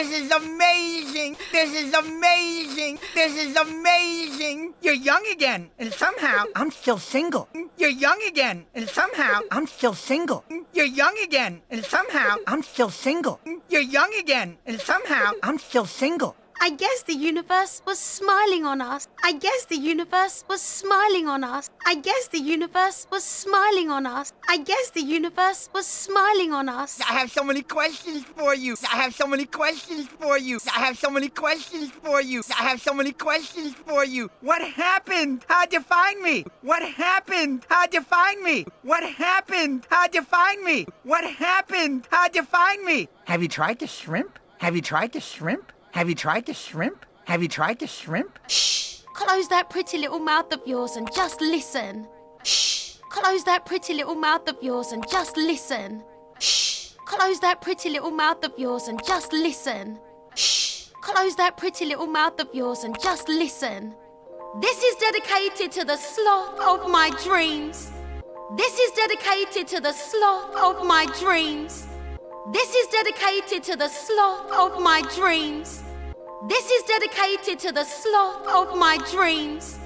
This is amazing. This is amazing. This is amazing. You're young again, and somehow I'm still single. You're young again, and somehow I'm still single. You're young again, and somehow I'm still single. You're young again, and somehow I'm still single. I guess the universe was smiling on us. I guess the universe was smiling on us. I guess the universe was smiling on us. I guess the universe was smiling on us. I have so many questions for you. I have so many questions for you. I have so many questions for you. I have so many questions for you. What happened? How'd you find me? What happened? How'd you find me? What happened? How'd you find me? What happened? How'd you find me? Have you tried to shrimp? Have you tried to shrimp? Have you tried to shrimp? Have you tried to shrimp? Shh! Close that pretty little mouth of yours and just listen. Shh! Close that pretty little mouth of yours and just listen. Shh! Close that pretty little mouth of yours and just listen. Shh! Close that pretty little mouth of yours and just listen. This is dedicated to the sloth of my dreams. This is dedicated to the sloth of my dreams. This is dedicated to the sloth of my dreams. This is dedicated to the sloth of my dreams.